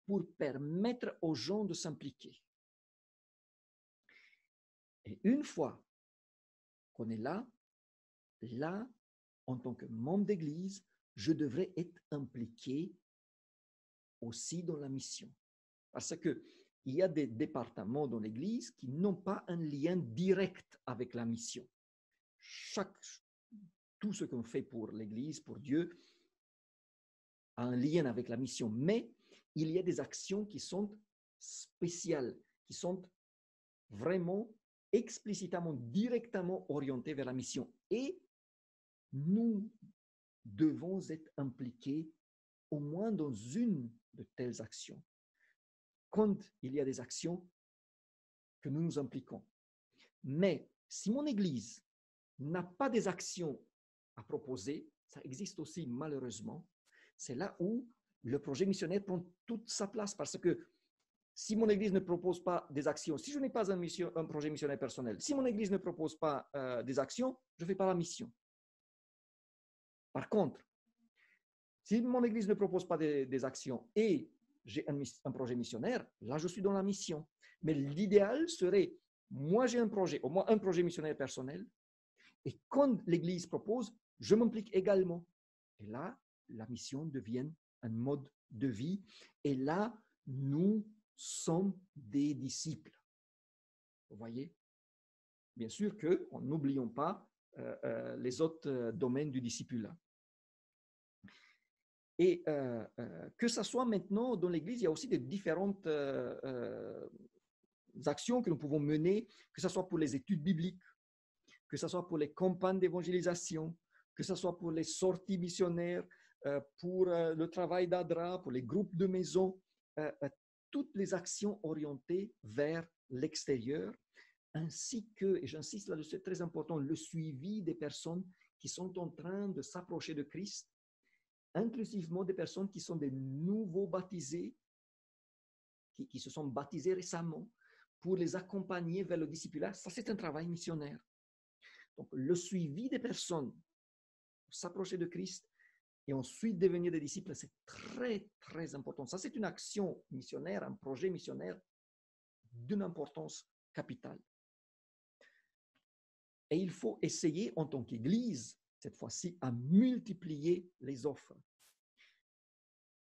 Speaker 2: pour permettre aux gens de s'impliquer. Et une fois qu'on est là, en tant que membre d'église, je devrais être impliqué aussi dans la mission. Parce qu'il y a des départements dans l'église qui n'ont pas un lien direct avec la mission. Tout ce qu'on fait pour l'église, pour Dieu, a un lien avec la mission. Mais il y a des actions qui sont spéciales, qui sont vraiment explicitement, directement orientées vers la mission. Et nous devons être impliqués au moins dans une de telles actions. Quand il y a des actions que nous nous impliquons. Mais si mon église n'a pas des actions à proposer, ça existe aussi malheureusement, c'est là où le projet missionnaire prend toute sa place, parce que si mon église ne propose pas des actions, si je n'ai pas un projet missionnaire personnel, si mon église ne propose pas des actions, je ne fais pas la mission. Par contre, si mon église ne propose pas des actions et j'ai un projet missionnaire, là je suis dans la mission. Mais l'idéal serait, moi j'ai un projet, au moins un projet missionnaire personnel, et quand l'église propose, je m'implique également. Et là, la mission devient un mode de vie. Et là, nous sommes des disciples. Vous voyez? Bien sûr que, n'oublions pas les autres domaines du discipulat. Et que ce soit maintenant dans l'Église, il y a aussi des différentes actions que nous pouvons mener, que ce soit pour les études bibliques, que ce soit pour les campagnes d'évangélisation, que ce soit pour les sorties missionnaires, pour le travail d'ADRA, pour les groupes de maison, toutes les actions orientées vers l'extérieur, ainsi que, et j'insiste là-dessus, c'est très important, le suivi des personnes qui sont en train de s'approcher de Christ, inclusivement des personnes qui sont des nouveaux baptisés, qui se sont baptisés récemment, pour les accompagner vers le discipulat. Ça, c'est un travail missionnaire. Donc, le suivi des personnes pour s'approcher de Christ et ensuite devenir des disciples, c'est très, très important. Ça, c'est une action missionnaire, un projet missionnaire d'une importance capitale. Et il faut essayer, en tant qu'Église, cette fois-ci, à multiplier les offres.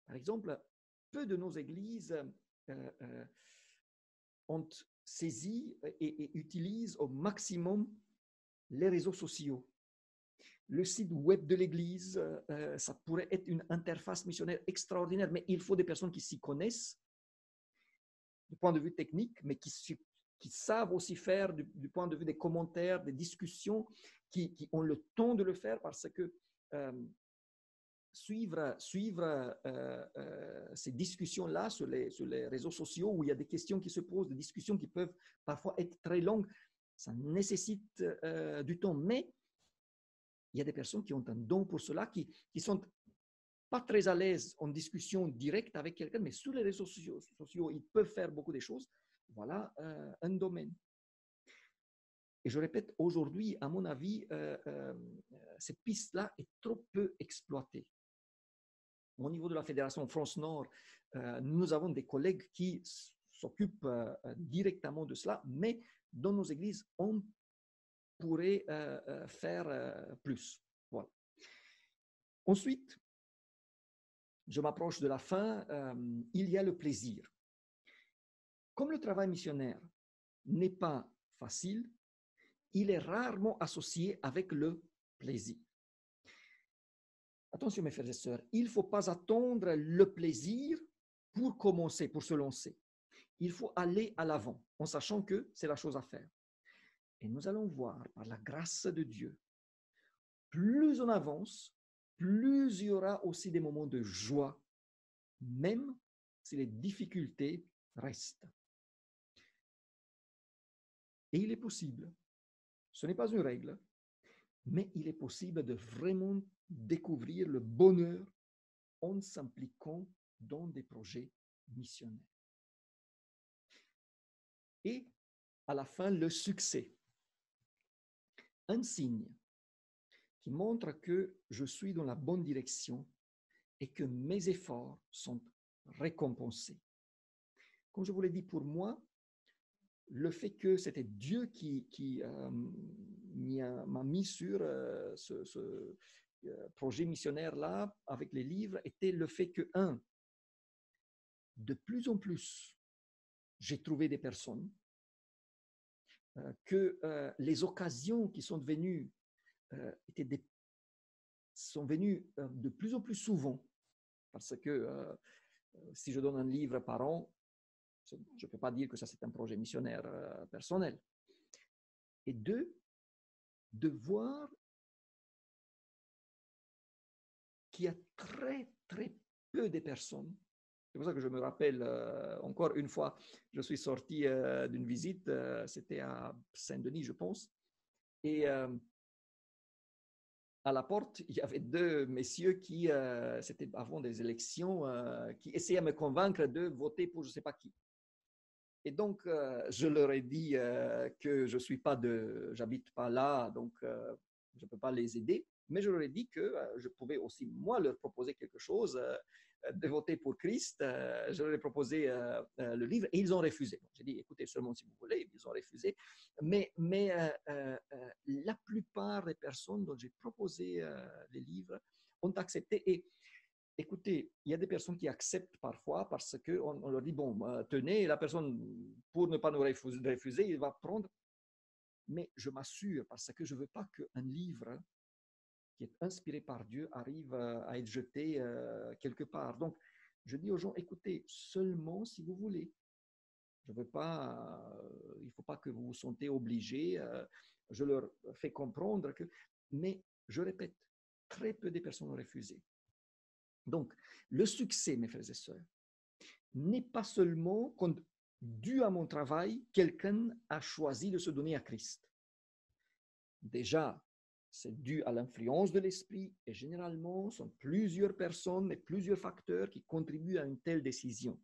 Speaker 2: Par exemple, peu de nos églises ont saisi et utilisent au maximum les réseaux sociaux. Le site web de l'église, ça pourrait être une interface missionnaire extraordinaire, mais il faut des personnes qui s'y connaissent du point de vue technique, mais qui savent aussi faire du point de vue des commentaires, des discussions, qui ont le temps de le faire, parce que suivre ces discussions-là sur les réseaux sociaux, où il y a des questions qui se posent, des discussions qui peuvent parfois être très longues, ça nécessite du temps. Mais il y a des personnes qui ont un don pour cela, qui sont pas très à l'aise en discussion directe avec quelqu'un, mais sur les réseaux sociaux, ils peuvent faire beaucoup de choses. Voilà un domaine. Et je répète, aujourd'hui, à mon avis, cette piste-là est trop peu exploitée. Au niveau de la Fédération France-Nord, nous avons des collègues qui s'occupent directement de cela, mais dans nos églises, on pourrait faire plus. Voilà. Ensuite, je m'approche de la fin, il y a le plaisir. Comme le travail missionnaire n'est pas facile, il est rarement associé avec le plaisir. Attention mes frères et sœurs, il ne faut pas attendre le plaisir pour commencer, pour se lancer. Il faut aller à l'avant en sachant que c'est la chose à faire. Et nous allons voir par la grâce de Dieu, plus on avance, plus il y aura aussi des moments de joie, même si les difficultés restent. Et il est possible, ce n'est pas une règle, mais il est possible de vraiment découvrir le bonheur en s'impliquant dans des projets missionnaire. Et à la fin, le succès. Un signe qui montre que je suis dans la bonne direction et que mes efforts sont récompensés. Comme je vous l'ai dit, pour moi, le fait que c'était Dieu qui m'a mis sur ce projet missionnaire-là avec les livres était le fait que, de plus en plus, j'ai trouvé des personnes, que les occasions qui sont venues sont venues de plus en plus souvent, parce que si je donne un livre par an, je ne peux pas dire que ça c'est un projet missionnaire personnel. Et de voir qu'il y a très, très peu de personnes. C'est pour ça que je me rappelle encore une fois, je suis sorti d'une visite, c'était à Saint-Denis, je pense, et à la porte, il y avait deux messieurs qui, c'était avant des élections, qui essayaient de me convaincre de voter pour je ne sais pas qui. Et donc, je leur ai dit que j'habite pas là, donc je ne peux pas les aider. Mais je leur ai dit que je pouvais aussi, moi, leur proposer quelque chose, de voter pour Christ. Je leur ai proposé le livre et ils ont refusé. J'ai dit, écoutez, seulement si vous voulez, ils ont refusé. Mais la plupart des personnes dont j'ai proposé les livres ont accepté. Et écoutez, il y a des personnes qui acceptent parfois parce qu'on leur dit, bon, tenez, la personne, pour ne pas nous refuser, il va prendre. Mais je m'assure, parce que je ne veux pas qu'un livre qui est inspiré par Dieu arrive à être jeté quelque part. Donc, je dis aux gens, écoutez, seulement si vous voulez. Je veux pas, il ne faut pas que vous vous sentez obligés. Je leur fais comprendre que, mais je répète, très peu de personnes ont refusé. Donc, le succès, mes frères et sœurs, n'est pas seulement quand, dû à mon travail, quelqu'un a choisi de se donner à Christ. Déjà, c'est dû à l'influence de l'esprit et généralement, ce sont plusieurs personnes et plusieurs facteurs qui contribuent à une telle décision.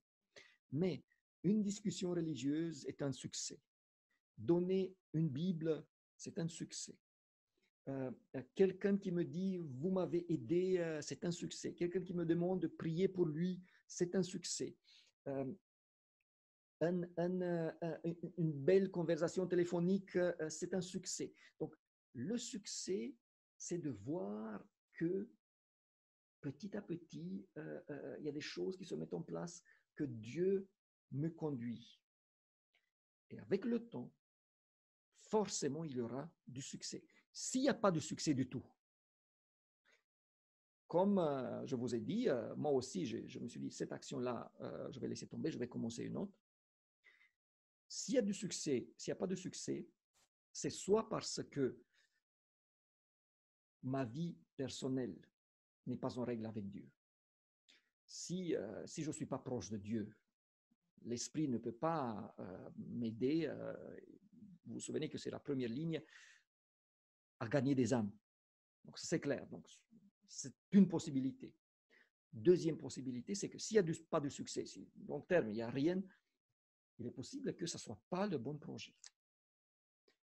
Speaker 2: Mais une discussion religieuse est un succès. Donner une Bible, c'est un succès. Quelqu'un qui me dit « vous m'avez aidé », c'est un succès. Quelqu'un qui me demande de prier pour lui, c'est un succès. Une belle conversation téléphonique, c'est un succès. Donc, le succès, c'est de voir que petit à petit, il y a des choses qui se mettent en place, que Dieu me conduit. Et avec le temps, forcément, il y aura du succès. S'il n'y a pas de succès du tout, comme je vous ai dit, moi aussi, je me suis dit, cette action-là, je vais laisser tomber, je vais commencer une autre. S'il y a du succès, s'il n'y a pas de succès, c'est soit parce que ma vie personnelle n'est pas en règle avec Dieu. Si je ne suis pas proche de Dieu, l'Esprit ne peut pas m'aider. Vous vous souvenez que c'est la première ligne à gagner des âmes. Donc, c'est clair. Donc, c'est une possibilité. Deuxième possibilité, c'est que s'il n'y a pas de succès, si long terme, il n'y a rien, il est possible que ce ne soit pas le bon projet.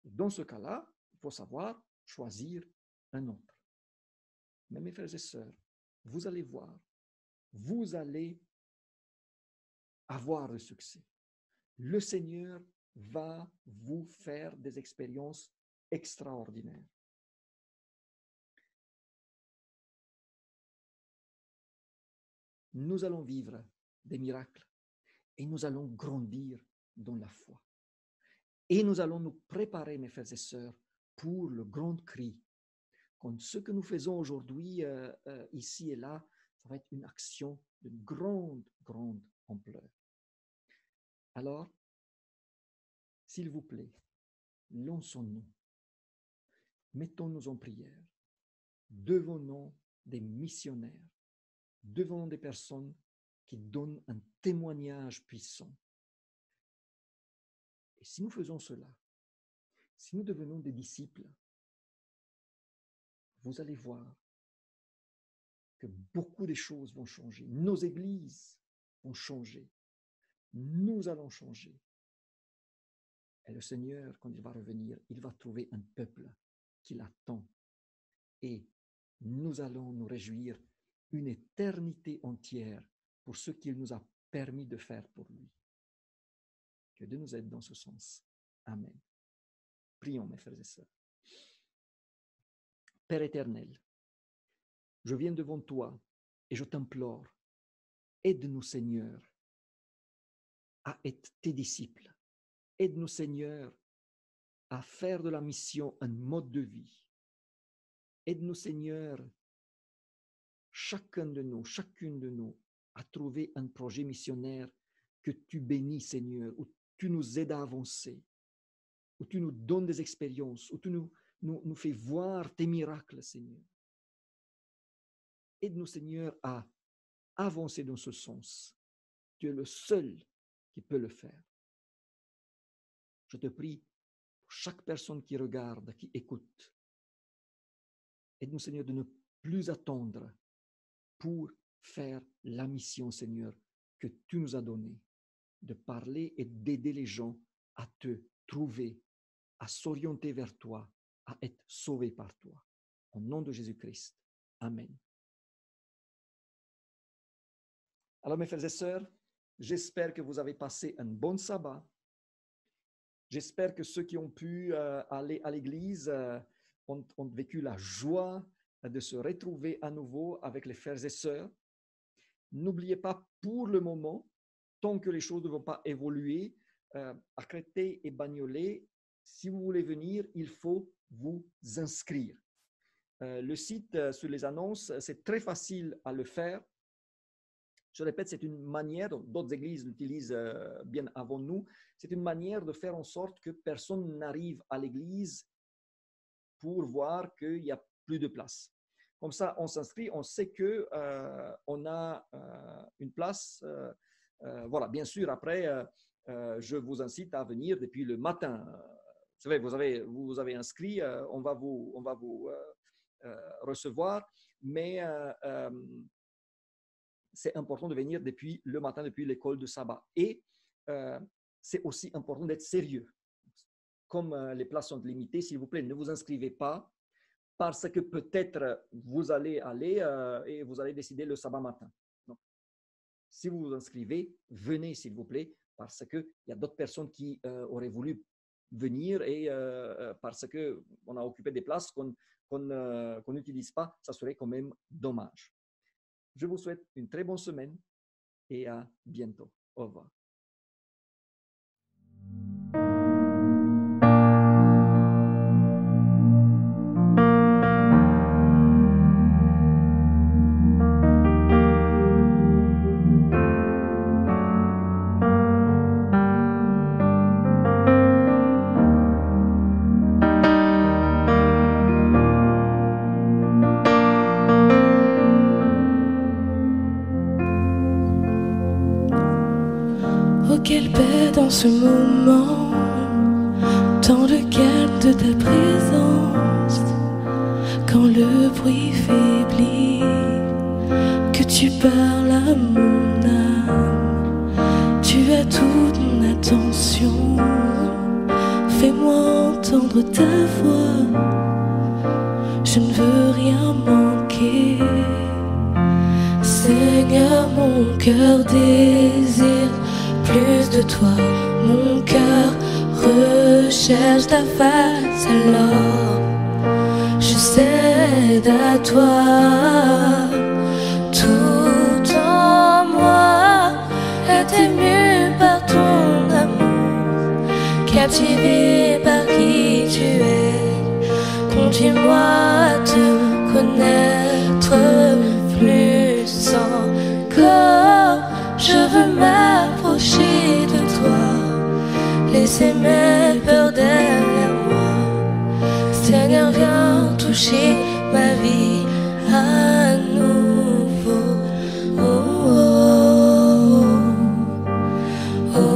Speaker 2: Dans ce cas-là, il faut savoir choisir un autre. Mais mes frères et sœurs, vous allez voir, vous allez avoir le succès. Le Seigneur va vous faire des expériences extraordinaires. Nous allons vivre des miracles et nous allons grandir dans la foi. Et nous allons nous préparer, mes frères et sœurs, pour le grand cri. Quand ce que nous faisons aujourd'hui, ici et là, ça va être une action de grande, grande ampleur. Alors, s'il vous plaît, lançons-nous, mettons-nous en prière, devenons des missionnaires, devenons des personnes qui donnent un témoignage puissant. Et si nous faisons cela, si nous devenons des disciples, vous allez voir que beaucoup de choses vont changer. Nos églises vont changer. Nous allons changer. Et le Seigneur, quand il va revenir, il va trouver un peuple qui l'attend. Et nous allons nous réjouir une éternité entière pour ce qu'il nous a permis de faire pour lui. Que Dieu nous aide dans ce sens. Amen. Prions, mes frères et sœurs. Père éternel, je viens devant toi et je t'implore, aide-nous, Seigneur, à être tes disciples. Aide-nous, Seigneur, à faire de la mission un mode de vie. Aide-nous, Seigneur, chacune de nous, à trouver un projet missionnaire que tu bénis, Seigneur, où tu nous aides à avancer, où tu nous donnes des expériences, où tu nous fais voir tes miracles, Seigneur. Aide-nous, Seigneur, à avancer dans ce sens. Tu es le seul qui peut le faire. Je te prie pour chaque personne qui regarde, qui écoute. Aide-nous, Seigneur, de ne plus attendre pour faire la mission, Seigneur, que tu nous as donnée, de parler et d'aider les gens à te trouver, à s'orienter vers toi, à être sauvés par toi. Au nom de Jésus-Christ. Amen. Alors, mes frères et sœurs, j'espère que vous avez passé un bon sabbat. J'espère que ceux qui ont pu aller à l'église ont vécu la joie de se retrouver à nouveau avec les frères et sœurs. N'oubliez pas pour le moment, tant que les choses ne vont pas évoluer, à Créteil et Bagnolet, si vous voulez venir, il faut vous inscrire. Le site sur les annonces, c'est très facile à le faire. Je répète, c'est une manière, d'autres églises l'utilisent bien avant nous, c'est une manière de faire en sorte que personne n'arrive à l'église pour voir qu'il n'y a plus de place. Comme ça, on s'inscrit, on sait qu'on a une place. Voilà, bien sûr, après, je vous incite à venir depuis le matin. Vous savez, vous avez inscrit, on va vous recevoir, mais c'est important de venir depuis le matin, depuis l'école de sabbat. Et c'est aussi important d'être sérieux. Comme les places sont limitées, s'il vous plaît, ne vous inscrivez pas parce que peut-être vous allez aller et vous allez décider le sabbat matin. Non. Si vous vous inscrivez, venez, s'il vous plaît, parce qu'il y a d'autres personnes qui auraient voulu venir et parce qu'on a occupé des places qu'on n'utilise pas, ça serait quand même dommage. Je vous souhaite une très bonne semaine et à bientôt. Au revoir.
Speaker 1: Quelle paix dans ce moment, tant de calme de ta présence. Quand le bruit faiblit, que tu parles à mon âme, tu as toute mon attention. Fais-moi entendre ta voix, je ne veux rien manquer. Seigneur, mon cœur désire plus de toi, mon cœur recherche ta face, alors je cède à toi. Tout en moi est ému par ton amour, captivé par qui tu es. Conduis-moi à te connaître plus encore. Je veux m'approcher de toi, laisser mes peurs derrière moi. Seigneur, viens toucher ma vie à nouveau. Oh, oh, oh, oh,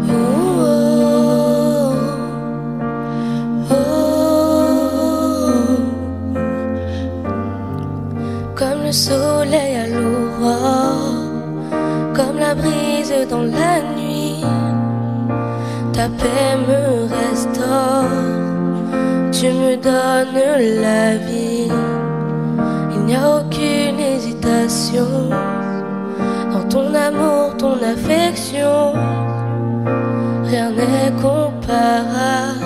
Speaker 1: oh, oh, oh. Comme le soleil à l'aube, Ta paix me restaure, tu me donnes la vie. Il n'y a aucune hésitation dans ton amour, ton affection. Rien n'est comparable.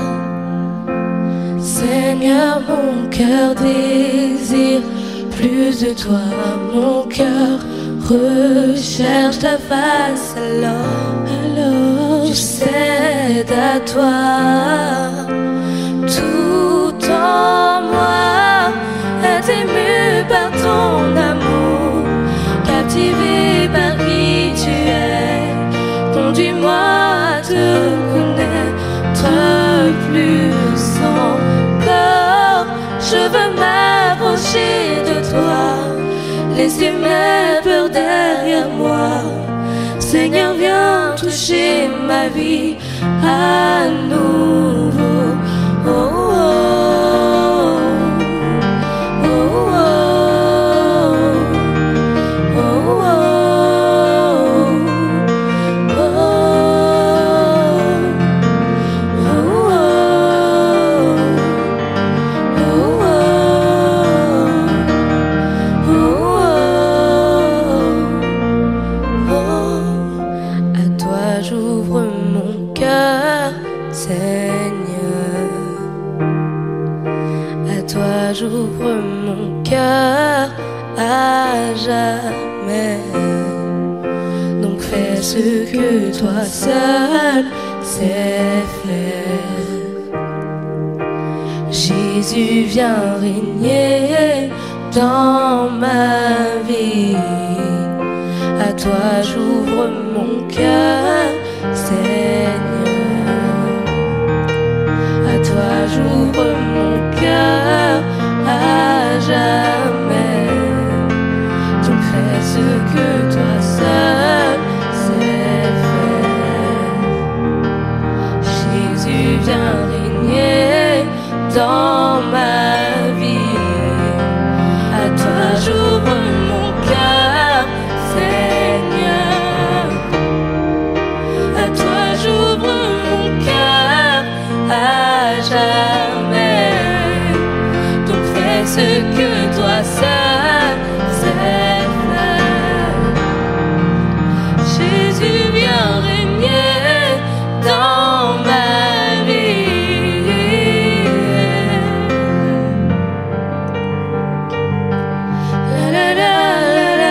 Speaker 1: Seigneur, mon cœur désire plus de toi. Mon cœur recherche ta face. Alors je cède à toi. Tout en moi est ému par ton amour, captivé par qui tu es. Conduis-moi à te connaître plus encore. Je veux m'approcher de toi, laisser mes peurs derrière moi. Seigneur, viens toucher ma vie à nouveau. Oh, oh, oh, oh, oh, j'ouvre mon cœur à jamais. Donc fais ce que toi seul sais faire. Jésus, viens régner dans ma vie. À toi j'ouvre mon cœur, Seigneur. À toi j'ouvre mon cœur à jamais. Donc fais ce que toi seul sais faire. Jésus, viens régner dans ma vie. À toi j'ouvre mon cœur, Seigneur. À toi j'ouvre mon cœur à jamais. Ce que toi seul sais faire. Jésus, viens régner dans ma vie. La la la la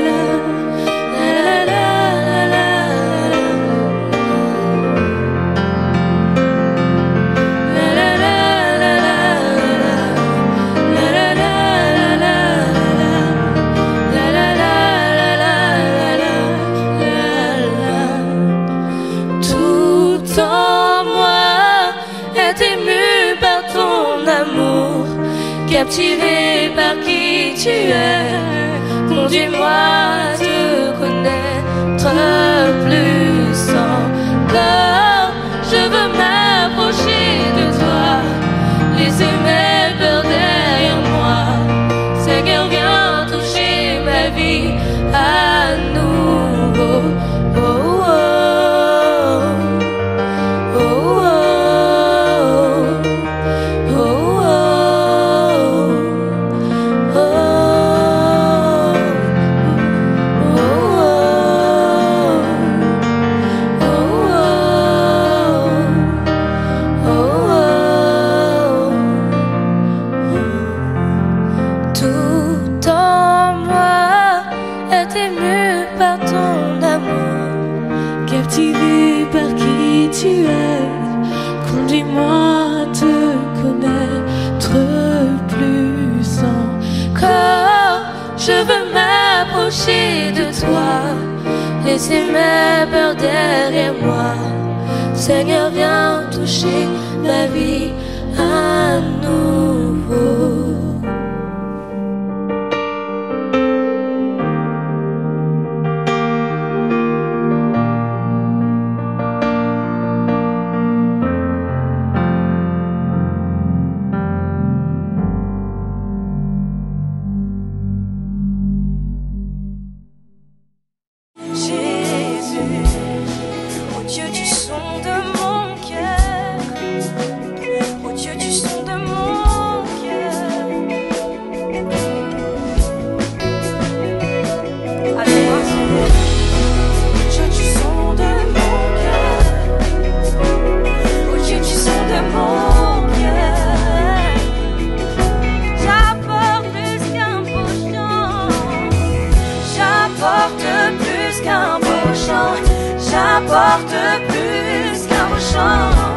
Speaker 1: la la la la la captivé par qui tu es. Conduis-moi à te connaître plus encore. Je veux m'approcher de toi, laisser mes peurs derrière moi. Seigneur, viens toucher ma vie à nouveau. Oh, oh, oh, oh. Captivé par qui tu es, conduis-moi à te connaître plus encore. Je veux m'approcher de toi, laisser mes peurs derrière moi. Seigneur, viens toucher ma vie à nouveau. Dieu, tu sondes mon porte plus qu'un beau chant.